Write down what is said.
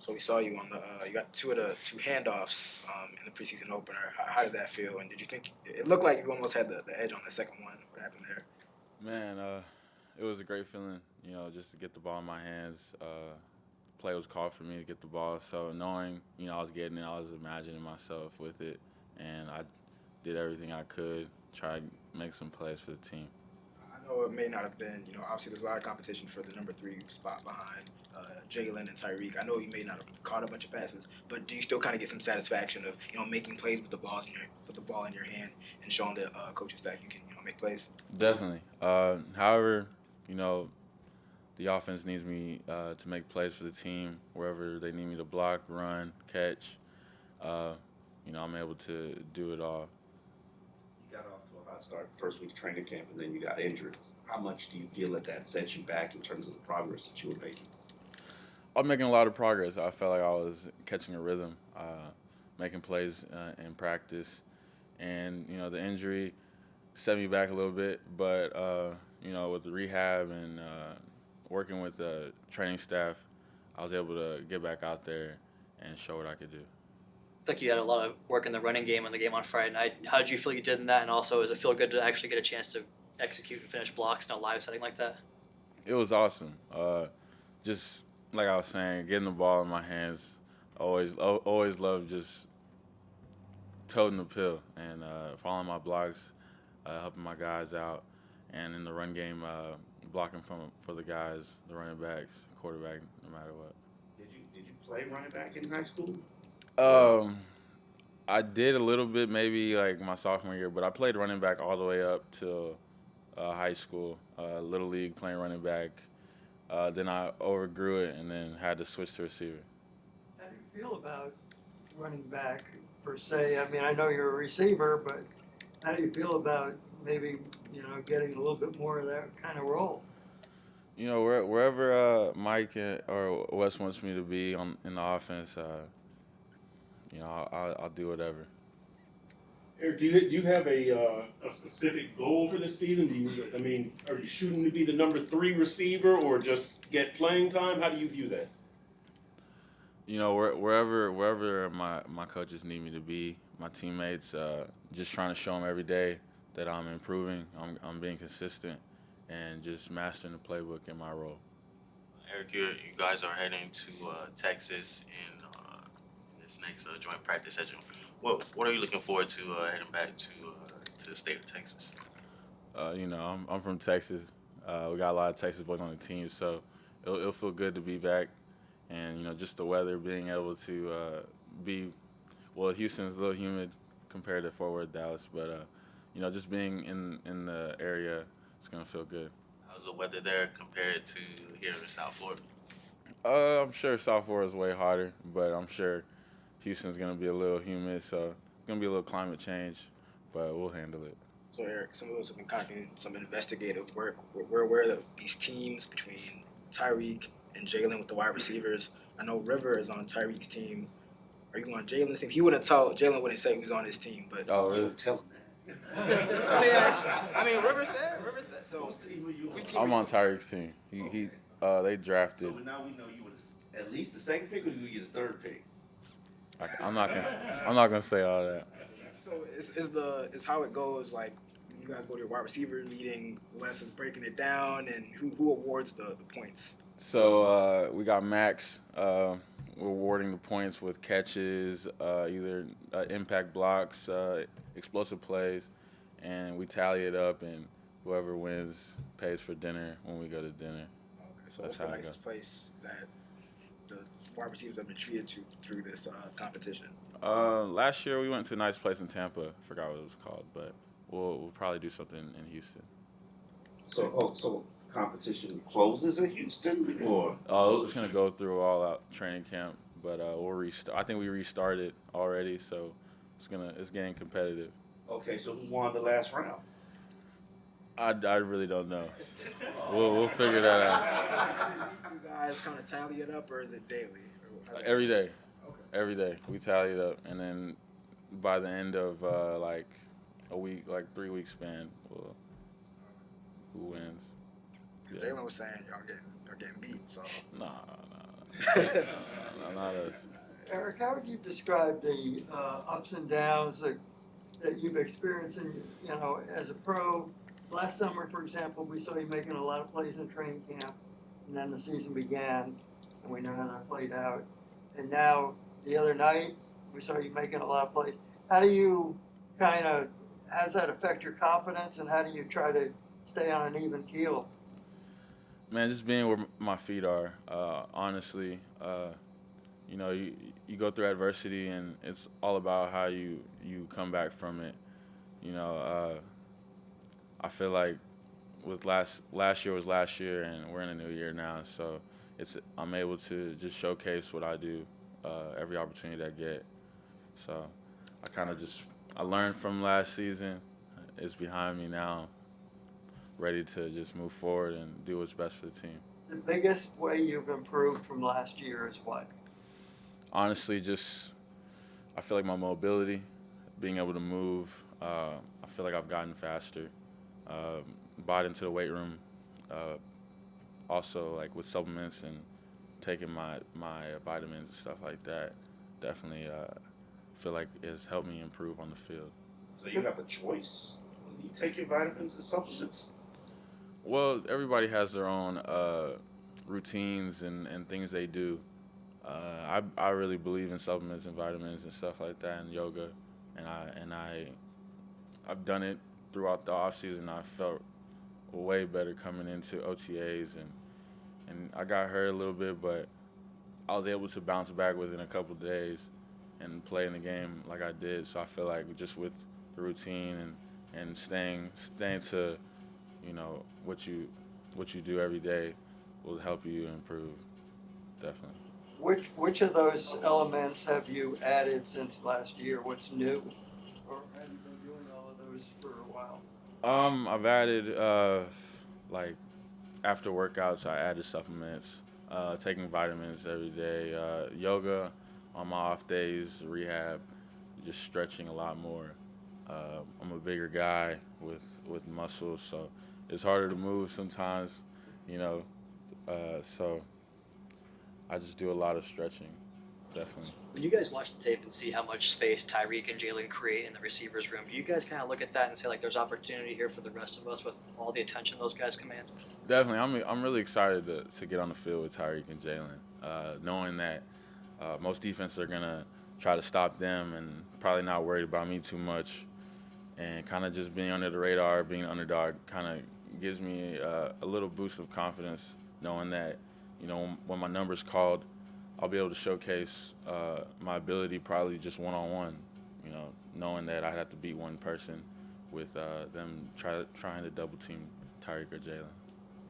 So we saw you on the you got two of the two handoffs in the preseason opener. How did that feel? And did you think it looked like you almost had the edge on the second one? What happened there? Man, it was a great feeling, just to get the ball in my hands. Play was called for me to get the ball, so knowing, I was getting it, I was imagining myself with it, and I did everything I could, try to make some plays for the team. I know it may not have been, obviously there's a lot of competition for the number 3 spot behind Jalen and Tyreek. I know you may not have caught a bunch of passes, but do you still kind of get some satisfaction of, making plays with the ball in your hand and showing the coaching staff you can, make plays? Definitely. However, you know, the offense needs me to make plays for the team wherever they need me to block, run, catch. Uh, I'm able to do it all. You got off to a hot start first week of training camp, and then you got injured. How much do you feel that set you back in terms of the progress that you were making? I'm making a lot of progress. I felt like I was catching a rhythm, making plays in practice, and the injury set me back a little bit. But with the rehab and working with the training staff, I was able to get back out there and show what I could do. I think you had a lot of work in the running game in the game on Friday night. How did you feel you did in that? And also, does it feel good to actually get a chance to execute and finish blocks in a live setting like that? It was awesome. Just like I was saying, getting the ball in my hands. Always loved just toting the pill and following my blocks, helping my guys out, and in the run game, blocking for the guys, the running backs, quarterback, no matter what. Did you play running back in high school? I did a little bit, maybe like my sophomore year, but I played running back all the way up to high school, little league, playing running back. Then I overgrew it and then had to switch to receiver. How do you feel about running back per se? I mean, I know you're a receiver, but how do you feel about maybe, getting a little bit more of that kind of role? Wherever Mike or Wes wants me to be in the offense, I'll do whatever. Erik, do you have a specific goal for this season? Are you shooting to be the number 3 receiver or just get playing time? How do you view that? Wherever my coaches need me to be, my teammates, just trying to show them every day that I'm improving, I'm being consistent, and just mastering the playbook in my role. Erik, you guys are heading to Texas in this next joint practice session. What are you looking forward to heading back to the state of Texas? I'm from Texas. We got a lot of Texas boys on the team, so it'll feel good to be back. And, just the weather, being able to Houston's a little humid compared to Fort Worth, Dallas, but, just being in the area, it's going to feel good. How's the weather there compared to here in South Florida? I'm sure South Florida is way hotter, but I'm sure Houston's going to be a little humid, so it's going to be a little climate change, but we'll handle it. So Erik, some of us have been kind of doing some investigative work. We're aware of these teams between Tyreek and Jalen with the wide receivers. I know River is on Tyreek's team. Are you on Jalen's team? He wouldn't tell. Jalen wouldn't say who's on his team, but Oh, really? Tell him that. I mean, River said. So I'm on Tyreek's team. They drafted. So now we know you were at least the second pick, or you were the third pick. I'm not gonna say all that. So is how it goes. Like you guys go to your wide receiver meeting. Wes is breaking it down, and who awards the points? So we got Max. We're awarding the points with catches, either impact blocks, explosive plays, and we tally it up, and whoever wins pays for dinner when we go to dinner. Okay, so what's the nicest place that the wide receivers have been treated to through this competition? Last year we went to a nice place in Tampa. I forgot what it was called, but we'll probably do something in Houston. So competition closes in Houston, or? It's gonna go through all out training camp, but we'll restart. I think we restarted already, so it's getting competitive. Okay, so who won the last round? I really don't know. We'll figure that out. You guys kind of tally it up, or is it daily? Every day. Okay. Every day we tally it up, and then by the end of like a week, like 3 week span, who wins? Jalen was saying y'all getting beat, so. Nah. Not us. Eric, how would you describe the ups and downs that you've experienced in, as a pro? Last summer, for example, we saw you making a lot of plays in training camp, and then the season began, and we know how that played out. And now, the other night, we saw you making a lot of plays. How do you how does that affect your confidence, and how do you try to stay on an even keel? Man, just being where my feet are. Honestly, you go through adversity, and it's all about how you come back from it. I feel like with last year was last year, and we're in a new year now, so I'm able to just showcase what I do every opportunity I get. So I learned from last season. It's behind me now. Ready to just move forward and do what's best for the team. The biggest way you've improved from last year is what? Honestly, I feel like my mobility, being able to move, I feel like I've gotten faster. Bought into the weight room, also like with supplements and taking my vitamins and stuff like that. Definitely feel like it's helped me improve on the field. So you have a choice. You take your vitamins and supplements. Well, everybody has their own routines and things they do. I really believe in supplements and vitamins and stuff like that, and yoga, and I've done it throughout the off season. I felt way better coming into OTAs, and I got hurt a little bit, but I was able to bounce back within a couple of days and play in the game like I did. So I feel like just with the routine and staying to what you do every day will help you improve. Definitely. Which of those elements have you added since last year? What's new? Or have you been doing all of those for a while? I've added like after workouts, I added supplements, taking vitamins every day, yoga on my off days, rehab, just stretching a lot more. I'm a bigger guy with muscles, so it's harder to move sometimes, so I just do a lot of stretching, definitely. When you guys watch the tape and see how much space Tyreek and Jalen create in the receivers room, do you guys kind of look at that and say like there's opportunity here for the rest of us with all the attention those guys command? Definitely, I'm really excited to get on the field with Tyreek and Jalen, knowing that most defenses are gonna try to stop them and probably not worried about me too much, and kind of just being under the radar, being an underdog, kind of gives me a little boost of confidence, knowing that when my number's called, I'll be able to showcase my ability probably just one-on-one, knowing that I'd have to beat one person with them trying to double team Tyreek or Jalen.